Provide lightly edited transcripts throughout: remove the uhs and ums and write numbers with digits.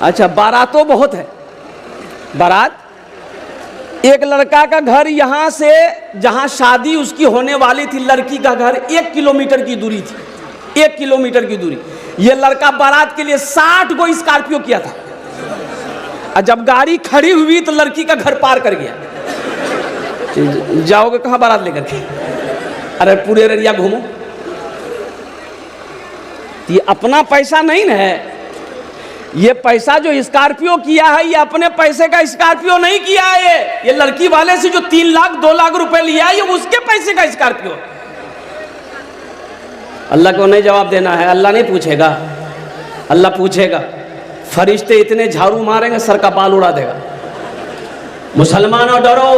अच्छा, बारातों बहुत है। बारात, एक लड़का का घर यहाँ से जहाँ शादी उसकी होने वाली थी, लड़की का घर 1 किलोमीटर की दूरी थी, 1 किलोमीटर की दूरी। ये लड़का बारात के लिए 60 गो स्कॉर्पियो किया था, और जब गाड़ी खड़ी हुई तो लड़की का घर पार कर गया। जाओगे कहाँ बारात लेकर के? अरे पूरे एरिया घूमो। ये अपना पैसा नहीं ना है, ये पैसा जो स्कॉर्पियो किया है ये अपने पैसे का स्कॉर्पियो नहीं किया है, ये लड़की वाले से जो 3 लाख 2 लाख रुपए लिया है ये उसके पैसे का स्कॉर्पियो। अल्लाह को नहीं जवाब देना है, अल्लाह नहीं पूछेगा, अल्लाह पूछेगा। फरिश्ते इतने झाड़ू मारेंगे सर का बाल उड़ा देगा। मुसलमानों डरो,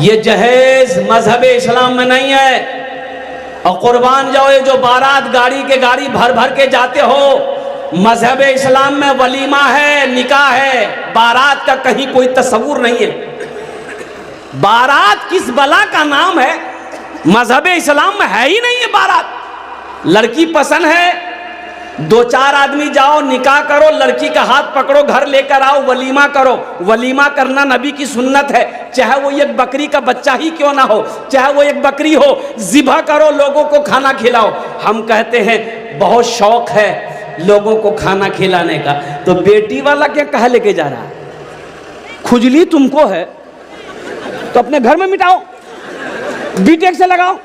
ये जहेज मजहब इस्लाम में नहीं है। और कुर्बान जाओ, ये जो बारात गाड़ी के गाड़ी भर भर के जाते हो, मजहब इस्लाम में वलीमा है, निकाह है, बारात का कहीं कोई तस्वुर नहीं है। बारात किस बला का नाम है, मजहब इस्लाम में है ही नहीं है बारात। लड़की पसंद है, 2-4 आदमी जाओ, निकाह करो, लड़की का हाथ पकड़ो, घर लेकर आओ, वलीमा करो। वलीमा करना नबी की सुन्नत है, चाहे वो एक बकरी का बच्चा ही क्यों ना हो, चाहे वो एक बकरी हो, ज़िबा करो, लोगों को खाना खिलाओ। हम कहते हैं बहुत शौक है लोगों को खाना खिलाने का, तो बेटी वाला क्या कहा लेके जा रहा है? खुजली तुमको है तो अपने घर में मिटाओ, बीटेक से लगाओ।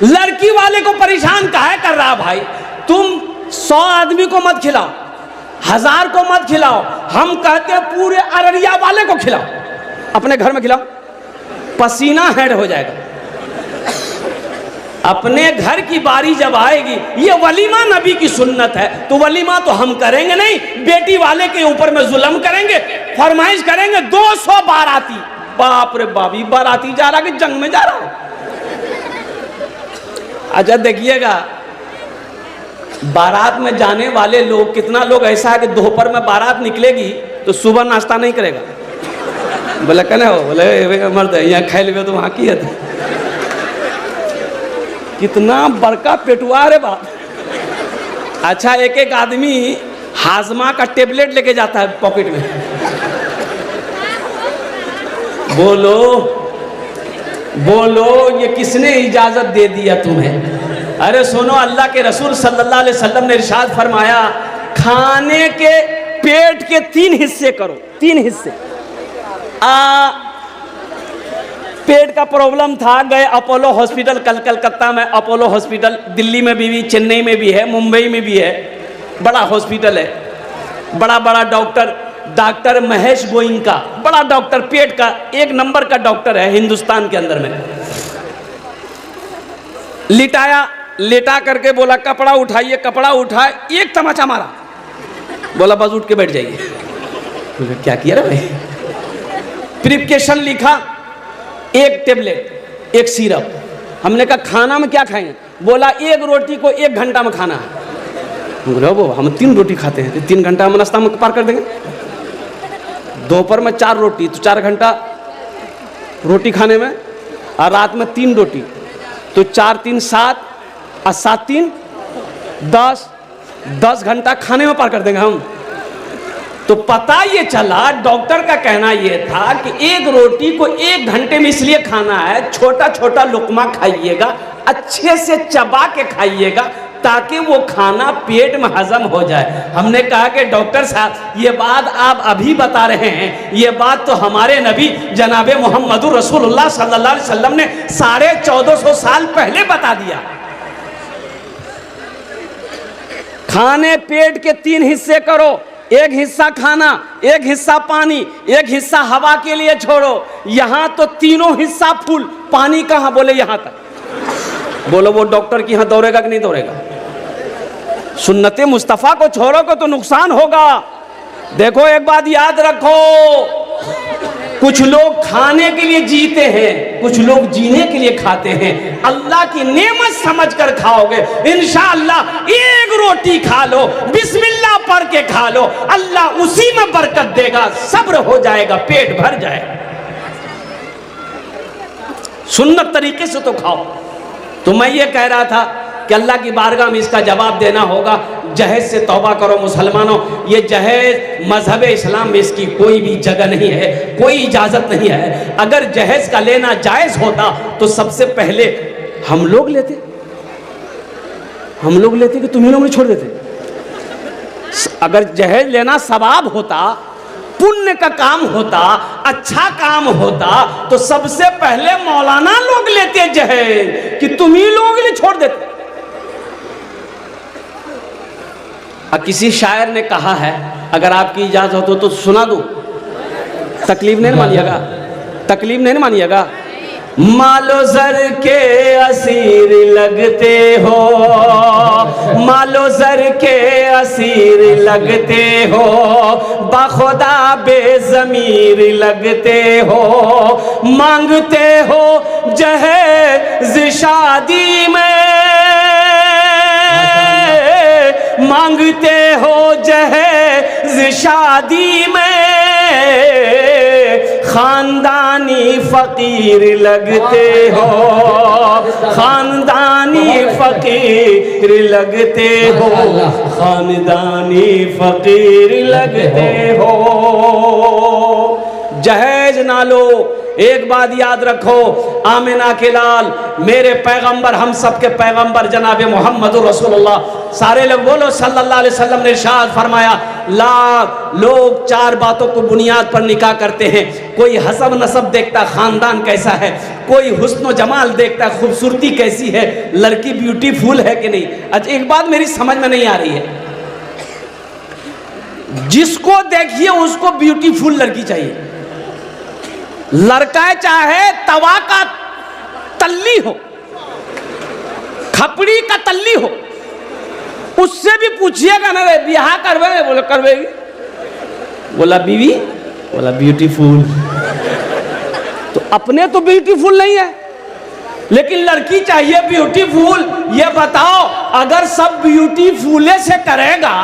लड़की वाले को परेशान काहे कर रहा भाई? तुम 100 आदमी को मत खिलाओ, 1000 को मत खिलाओ, हम कहते पूरे अररिया वाले को खिलाओ, अपने घर में खिलाओ, पसीना हेड हो जाएगा। अपने घर की बारी जब आएगी, ये वलीमा नबी की सुन्नत है, तो वलीमा तो हम करेंगे नहीं, बेटी वाले के ऊपर में जुल्म करेंगे, फरमाइश करेंगे। 200 बाराती, बाप रे बाप, ये बाराती जा रहा कि जंग में जा रहा हो? अच्छा देखिएगा, बारात में जाने वाले लोग, कितना लोग ऐसा है कि दोपहर में बारात निकलेगी तो सुबह नाश्ता नहीं करेगा। बोले कहने हो, बोले मर्द यहाँ खाए ले तो वहाँ की है। कितना बड़का पेटुआ रे बाप। अच्छा, एक एक आदमी हाजमा का टेबलेट लेके जाता है पॉकेट में। बोलो बोलो, ये किसने इजाजत दे दिया तुम्हें? अरे सुनो, अल्लाह के रसूल सल्लल्लाहु अलैहि वसल्लम ने इरशाद फरमाया, खाने के पेट के 3 हिस्से करो, 3 हिस्से। पेट का प्रॉब्लम था, गए अपोलो हॉस्पिटल, कलकत्ता में अपोलो हॉस्पिटल, दिल्ली में भी, चेन्नई में भी है, मुंबई में भी है, बड़ा हॉस्पिटल है, बड़ा बड़ा डॉक्टर महेश गोइंका, बड़ा डॉक्टर, पेट का 1 नंबर का डॉक्टर है हिंदुस्तान के अंदर में। लिटाया, लेटा करके बोला कपड़ा उठाइए, कपड़ा उठाए, एक तमाचा मारा, बोला बस उठ के बैठ जाइए। क्या किया रे भाई? प्रिस्क्रिप्शन लिखा, 1 टेबलेट, 1 सिरप। हमने कहा खाना में क्या खाएंगे? बोला 1 रोटी को 1 घंटा में खाना है। बोला वो हम 3 रोटी खाते हैं, तो 3 घंटा हम नाश्ता में पार कर देंगे। दोपहर में 4 रोटी, तो 4 घंटा रोटी खाने में, और रात में 3 रोटी, तो 4 3 7 और 7 3 10 घंटा खाने में पार कर देंगे हम। तो पता ये चला, डॉक्टर का कहना ये था कि 1 रोटी को 1 घंटे में इसलिए खाना है, छोटा छोटा लुकमा खाइएगा, अच्छे से चबा के खाइएगा, ताकि वो खाना पेट में हजम हो जाए। हमने कहा कि डॉक्टर साहब, ये बात आप अभी बता रहे हैं, ये बात तो हमारे नबी जनाबे मोहम्मदुर रसूलुल्लाह सल्लल्लाहु अलैहि वसल्लम ने 1450 साल पहले बता दिया। खाने पेट के 3 हिस्से करो, 1 हिस्सा खाना, 1 हिस्सा पानी, 1 हिस्सा हवा के लिए छोड़ो। यहां तो तीनों हिस्सा फुल, पानी कहां? बोले यहां तक। बोलो वो डॉक्टर की यहां दौड़ेगा कि नहीं दौड़ेगा? सुन्नते मुस्तफा को छोड़ोगे तो नुकसान होगा। देखो एक बात याद रखो, कुछ लोग खाने के लिए जीते हैं, कुछ लोग जीने के लिए खाते हैं। अल्लाह की नेमत समझकर खाओगे, इंशाअल्लाह 1 रोटी खा लो, बिस्मिल्लाह पढ़ के खा लो, अल्लाह उसी में बरकत देगा, सब्र हो जाएगा, पेट भर जाएगा। सुन्नत तरीके से तो खाओ। तो मैं ये कह रहा था कि अल्लाह की बारगाह में इसका जवाब देना होगा। जहेज से तौबा करो मुसलमानों। ये जहेज मजहब इस्लाम में इसकी कोई भी जगह नहीं है, कोई इजाज़त नहीं है। अगर जहेज का लेना जायज़ होता तो सबसे पहले हम लोग लेते कि तुम्हें लोग नहीं छोड़ देते। अगर जहेज लेना सवाब होता, पुण्य का काम होता, अच्छा काम होता, तो सबसे पहले मौलाना लोग लेते जहेज कि तुम ही लोग नहीं छोड़ देते। किसी शायर ने कहा है, अगर आपकी इजाजत हो तो सुना दूं, तकलीफ नहीं मानिएगा, तकलीफ नहीं मानिएगा। मालो जर के असीर लगते हो, मालो जर के असीर लगते हो, बाखुदा बेज़मीर लगते हो, मांगते हो जहेज शादी में, मांगते हो जहेज शादी में, खानदानी फकीर लगते हो, खानदानी फकीर लगते हो, खानदानी फकीर लगते हो। जहेज ना लो। एक बात याद रखो, आमिना के लाल मेरे पैगंबर, हम सब के पैगंबर जनाब मोहम्मद रसूलुल्लाह, सारे लोग बोलो सल्लल्लाहु अलैहि वसल्लम ने इरशाद फरमाया, लोग चार बातों को बुनियाद पर निकाह करते हैं। कोई हसब नसब देखता, खानदान कैसा है, कोई हुस्न जमाल देखता, खूबसूरती कैसी है, लड़की ब्यूटीफुल है कि नहीं। अच्छा एक बात मेरी समझ में नहीं आ रही है, जिसको देखिए उसको ब्यूटीफुल लड़की चाहिए। लड़का चाहे तवा का तल्ली हो, खपड़ी का तल्ली हो, उससे भी पूछिएगा ना रे ब्याह करवे, बोले करवेगी, बोला बीवी, बोला ब्यूटीफुल। तो अपने तो ब्यूटीफुल नहीं है, लेकिन लड़की चाहिए ब्यूटीफुल। ये बताओ अगर सब ब्यूटीफुल से करेगा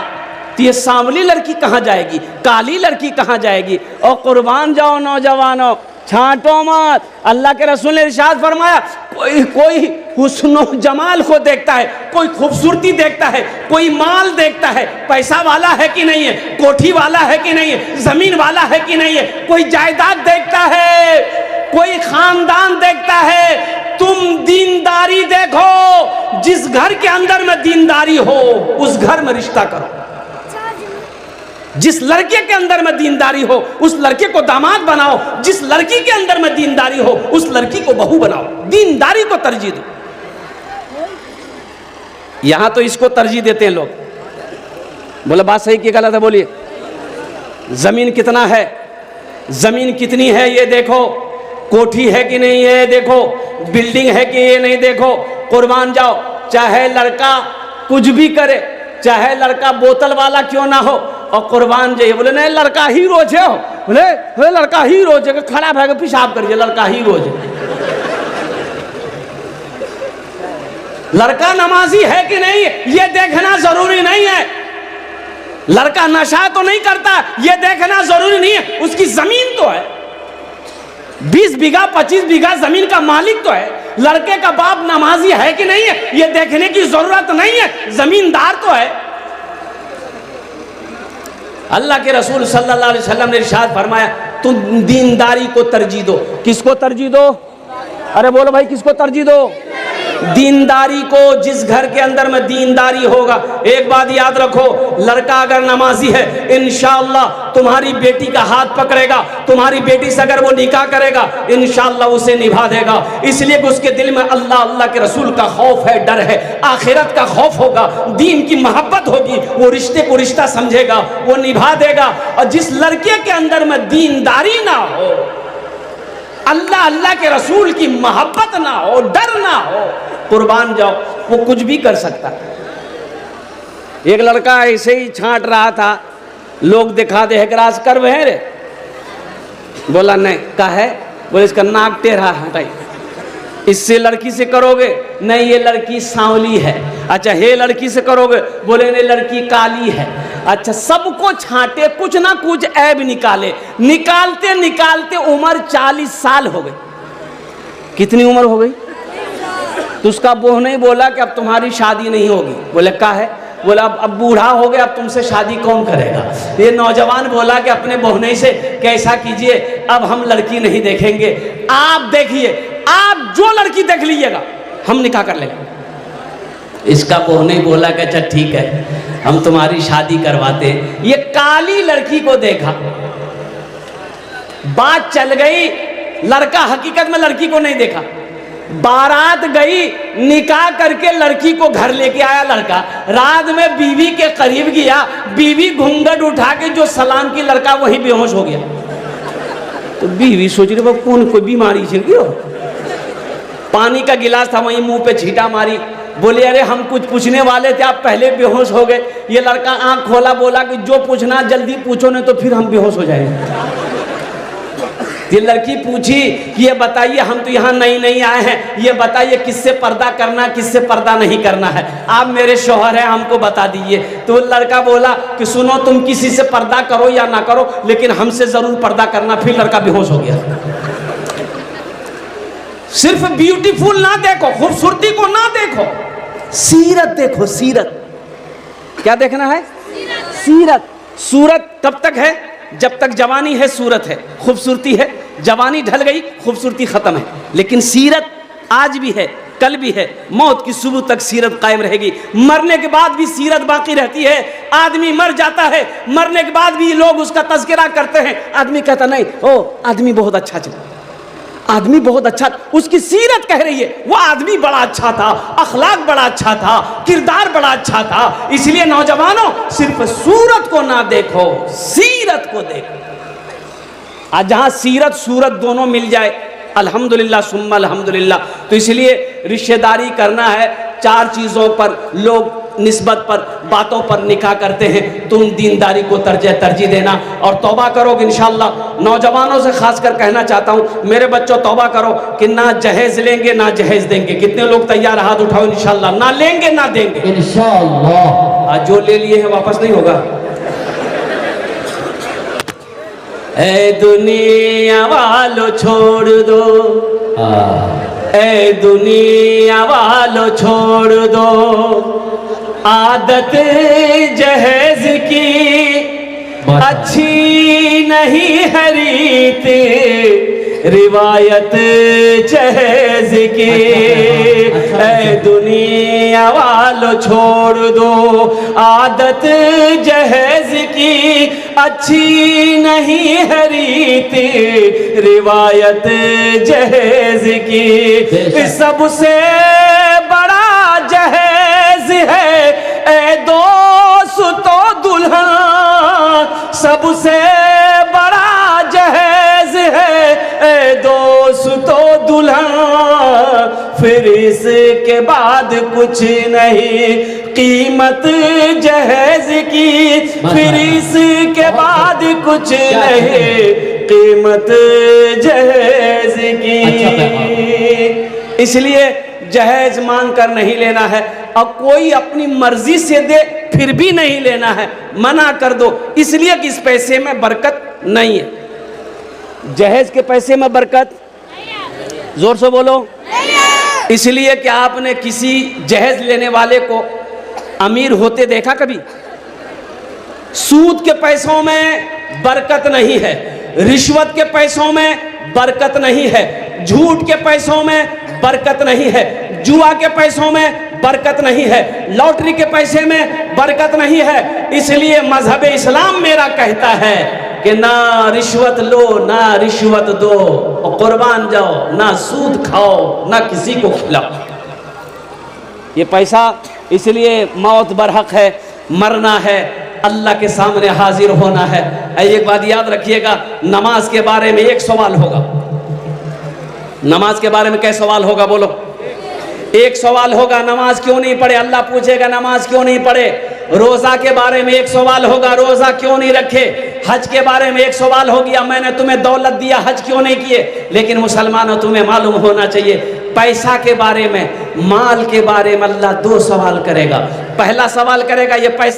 तो ये सांवली लड़की कहाँ जाएगी, काली लड़की कहाँ जाएगी। और कुर्बान जाओ नौजवानों, छांटो मत। अल्लाह के रसूल ने इरशाद फरमाया, कोई हुस्न जमाल को देखता है, कोई खूबसूरती देखता है, कोई माल देखता है, पैसा वाला है कि नहीं है, कोठी वाला है कि नहीं है, जमीन वाला है कि नहीं है, कोई जायदाद देखता है, कोई खानदान देखता है। तुम दीनदारी देखो, जिस घर के अंदर में दीनदारी हो उस घर में रिश्ता करो। जिस लड़के के अंदर में दीनदारी हो उस लड़के को दामाद बनाओ, जिस लड़की के अंदर में दीनदारी हो उस लड़की को बहू बनाओ। दीनदारी को तरजीह दो। यहां तो इसको तरजीह देते हैं लोग। बोले बात सही कि गलत है, बोलिए। जमीन कितना है, जमीन कितनी है ये देखो, कोठी है कि नहीं है देखो, बिल्डिंग है कि ये नहीं देखो। कुर्बान जाओ, चाहे लड़का कुछ भी करे, चाहे लड़का बोतल वाला क्यों ना हो, और कुर्बान जाइए। बोले नहीं लड़का ही रोज है, बोले लड़का ही रोज है, खड़ा भाग पेशाब करिए, लड़का ही रोज है। लड़का नमाजी है कि नहीं ये देखना जरूरी नहीं है, लड़का नशा तो नहीं करता ये देखना जरूरी नहीं है, उसकी जमीन तो है, 20 बीघा 25 बीघा जमीन का मालिक तो है। लड़के का बाप नमाजी है कि नहीं है ये देखने की जरूरत नहीं है, जमींदार तो है। अल्लाह के रसूल सल्लल्लाहु अलैहि वसल्लम ने इरशाद फरमाया, तुम दीनदारी को तरजीह दो। किसको तरजीह दो? अरे बोलो भाई, किसको तरजीह दो? दीनदारी को। जिस घर के अंदर में दीनदारी होगा, एक बात याद रखो, लड़का अगर नमाजी है इंशाअल्लाह तुम्हारी बेटी का हाथ पकड़ेगा, तुम्हारी बेटी से अगर वो निकाह करेगा इंशाअल्लाह उसे निभा देगा। इसलिए कि उसके दिल में अल्लाह अल्लाह के रसूल का खौफ है, डर है, आखिरत का खौफ होगा, दीन की मोहब्बत होगी, वो रिश्ते को रिश्ता समझेगा, वो निभा देगा। और जिस लड़के के अंदर में दीनदारी ना हो, अल्लाह अल्लाह के रसूल की मोहब्बत ना हो, डर ना हो, कुर्बान जाओ, वो कुछ भी कर सकता। एक लड़का ऐसे ही छांट रहा था, लोग दिखा दे हैकराज कर वह रे, बोला नहीं का है, बोले इसका नाक टेढ़ा हटाई, इससे लड़की से करोगे नहीं ये लड़की सांवली है। अच्छा हे लड़की से करोगे, बोले नहीं लड़की काली है। अच्छा सबको छांटे, कुछ ना कुछ ऐब निकाले, निकालते निकालते उम्र 40 साल हो गई। कितनी उम्र हो गई? तो उसका बोह नहीं बोला कि अब तुम्हारी शादी नहीं होगी, बोले का है, बोला अब बूढ़ा हो गया, अब तुमसे शादी कौन करेगा। ये नौजवान बोला कि अपने बहुने से कैसा कीजिए, अब हम लड़की नहीं देखेंगे, आप देखिए, आप जो लड़की देख लीजिएगा हम निकाह कर लेंगे। इसका बहुने बोला कि अच्छा ठीक है, हम तुम्हारी शादी करवाते हैं। ये काली लड़की को देखा, बात चल गई, लड़का हकीकत में लड़की को नहीं देखा, बारात गई, निकाह करके लड़की को घर लेके आया लड़का, रात में बीवी के करीब गया, बीवी घूंघट उठा के जो सलाम की, लड़का वहीं बेहोश हो गया। तो बीवी सोच रही कौन कोई बीमारी छिड़ गई हो, पानी का गिलास था वहीं मुंह पे छींटा मारी, बोले अरे हम कुछ पूछने वाले थे, आप पहले बेहोश हो गए। ये लड़का आंख खोला, बोला कि जो पूछना जल्दी पूछो, नहीं तो फिर हम बेहोश हो जाएंगे। ये लड़की पूछी कि ये बताइए, हम तो यहाँ नई नई आए हैं, ये बताइए किससे पर्दा करना, किससे पर्दा नहीं करना है, आप मेरे शौहर हैं, हमको बता दीजिए। तो लड़का बोला कि सुनो, तुम किसी से पर्दा करो या ना करो, लेकिन हमसे जरूर पर्दा करना। फिर लड़का बेहोश हो गया। सिर्फ ब्यूटीफुल ना देखो, खूबसूरती को ना देखो, सीरत देखो, सीरत। क्या देखना है? सीरत। सूरत कब तक है? जब तक जवानी है सूरत है, खूबसूरती है। जवानी ढल गई, खूबसूरती खत्म है। लेकिन सीरत आज भी है, कल भी है, मौत की सुबह तक सीरत कायम रहेगी। मरने के बाद भी सीरत बाकी रहती है। आदमी मर जाता है, मरने के बाद भी लोग उसका तज़किरा करते हैं। आदमी कहता नहीं, ओ आदमी बहुत अच्छा चला, आदमी बहुत अच्छा, उसकी सीरत कह रही है वो आदमी बड़ा अच्छा था, अखलाक बड़ा अच्छा था, किरदार बड़ा अच्छा था। इसलिए नौजवानों, सिर्फ सूरत को ना देखो, सीरत को देखो। आज जहां सीरत सूरत दोनों मिल जाए, अल्हम्दुलिल्लाह सुम्मा अल्हम्दुलिल्लाह। तो इसलिए रिश्तेदारी करना है, 4 चीज़ों पर लोग निस्बत पर, बातों पर निकाह करते हैं। तुम दीनदारी को तरजीह देना और तौबा करोगे इंशाअल्लाह। नौजवानों से खासकर कहना चाहता हूँ, मेरे बच्चों तौबा करो कि ना जहेज लेंगे ना जहेज देंगे। कितने लोग तैयार, हाथ उठाओ इंशाअल्लाह। ना लेंगे ना देंगे इंशाअल्लाह। आज जो ले लिए हैं वापस नहीं होगा। ऐ दुनिया वालों छोड़ दो, ऐ दुनिया वालों छोड़ दो आदत जहेज की, अच्छी नहीं है रीत रिवायत जहेज की। ऐ दुनिया वालों छोड़ दो आदत जहेज की, अच्छी नहीं है रीत रिवायत जहेज की। सबसे बड़ा जहेज है ए दोस्तों दुल्हन, सबसे बड़ा जहेज है ए दोस्तों दुल्हन। फिर इसके बाद कुछ नहीं कीमत जहेज की, फिर इसके बाद कुछ नहीं कीमत जहेज की। इसलिए जहेज मांग कर नहीं लेना है, और कोई अपनी मर्जी से दे फिर भी नहीं लेना है, मना कर दो। इसलिए कि इस पैसे में बरकत नहीं है। जहेज के पैसे में बरकत, जोर से बोलो, इसलिए कि आपने किसी जहेज लेने वाले को अमीर होते देखा कभी? सूद के पैसों में बरकत नहीं है, रिश्वत के पैसों में बरकत नहीं है, झूठ के पैसों में बरकत नहीं है, जुआ के पैसों में बरकत नहीं है, लॉटरी के पैसे में बरकत नहीं है। इसलिए मजहब इस्लाम मेरा कहता है कि ना रिश्वत लो ना रिश्वत दो, और कुर्बान जाओ, ना सूद खाओ ना किसी को खिलाओ। ये पैसा इसलिए मौत बरहक है, मरना है, अल्लाह के सामने हाजिर होना है। एक बात याद रखिएगा, नमाज के बारे में एक सवाल होगा। नमाज के बारे में क्या सवाल होगा बोलो? एक सवाल होगा, नमाज क्यों नहीं पढ़े? अल्लाह पूछेगा नमाज क्यों नहीं पढ़े। रोजा के बारे में एक सवाल होगा, रोजा क्यों नहीं रखे। हज के बारे में एक सवाल हो गया, मैंने तुम्हें दौलत दिया, हज क्यों नहीं किए। लेकिन मुसलमानों, तुम्हें मालूम होना चाहिए, पैसा के बारे में, माल के बारे में अल्लाह 2 सवाल करेगा। पहला सवाल करेगा ये पैसा